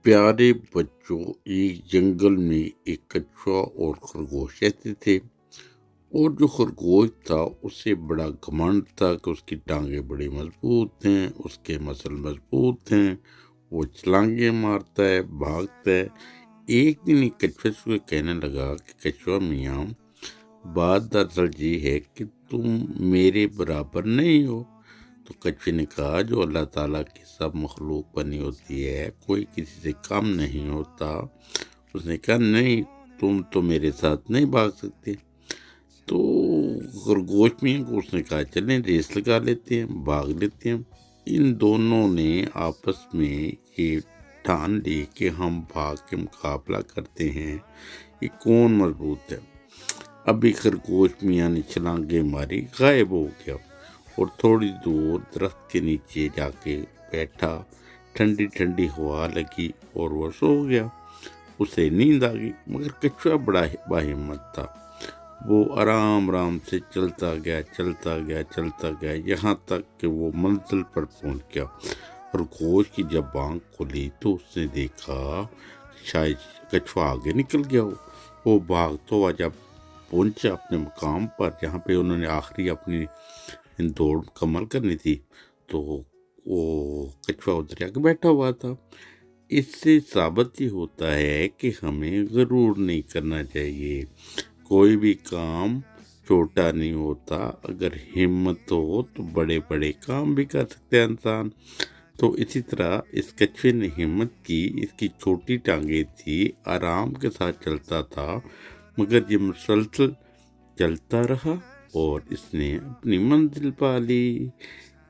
प्यारे बच्चों, एक जंगल में एक कछुआ और खरगोश रहते थे। और जो खरगोश था उसे बड़ा घमंड था कि उसकी टांगे बड़ी मजबूत हैं, उसके मसल मजबूत हैं, वो छलांगे मारता है, भागता है। एक दिन एक कछुआ से कहने लगा कि कछुआ मियाँ, बात दरअसल ये है कि तुम मेरे बराबर नहीं हो। तो कछुए ने कहा, जो अल्लाह ताला की सब मखलूक बनी होती है, कोई किसी से कम नहीं होता। उसने कहा, नहीं, तुम तो मेरे साथ नहीं भाग सकते। तो खरगोश मियाँ को उसने कहा, चलें रेस लगा लेते हैं, भाग लेते हैं। इन दोनों ने आपस में ये ठान ली कि हम भाग के मुकाबला करते हैं, ये कौन मजबूत है। अभी खरगोश मियाँ ने छलांगे मारी, गायब हो गया और थोड़ी दूर दरख्त के नीचे जाके बैठा। ठंडी ठंडी हवा लगी और वो सो गया। उसे नींद आ गई, मगर कछुआ बड़ा बाहिम्मत था। वो आराम आराम से चलता गया, यहाँ तक कि वो मंजिल पर पहुंच गया। खरगोश की जब आँख खुली तो उसने देखा शायद कछुआ आगे निकल गया हो। वो भागता हुआ जब पहुंचा अपने मुकाम पर, जहाँ पे उन्होंने आखिरी अपनी दौड़ मुकम्मल करनी थी, तो वो कछुआ उधर आके बैठा हुआ था। इससे साबित ही होता है कि हमें गरूर नहीं करना चाहिए। कोई भी काम छोटा नहीं होता, अगर हिम्मत हो तो बड़े बड़े काम भी कर सकते हैं इंसान। तो इसी तरह इस कछुए ने हिम्मत की, इसकी छोटी टांगे थी, आराम के साथ चलता था, मगर ये मुसलसल चलता रहा और इसने अपनी मंजिल पा ली।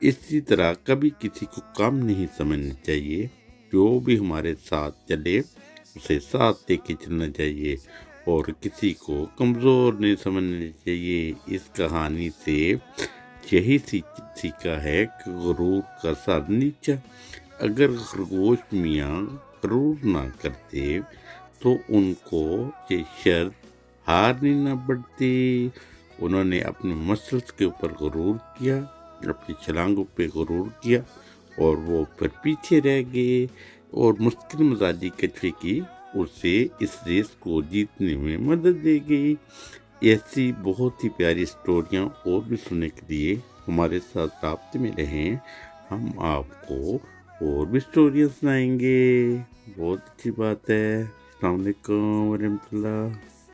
इसी तरह कभी किसी को कम नहीं समझना चाहिए। जो भी हमारे साथ चले उसे साथ लेके चलना चाहिए और किसी को कमज़ोर नहीं समझना चाहिए। इस कहानी से यही सीखा है कि गुरूर का सर नीचा। अगर खरगोश मियाँ गुरूर ना करते तो उनको ये शर्त हारनी न पड़ती। उन्होंने अपने मसल्स के ऊपर गुरूर किया, अपनी छलांगों पे गुरूर किया और वो फिर पीछे रह गए। और मुश्किल मिजाजी कछुए की उसे इस रेस को जीतने में मदद दे गई। ऐसी बहुत ही प्यारी स्टोरियाँ और भी सुनने के लिए हमारे साथ राब्ते में रहें। हम आपको और भी स्टोरियाँ सुनाएंगे। बहुत अच्छी बात है। अस्सलाम वालेकुम वरहमतुल्लाह।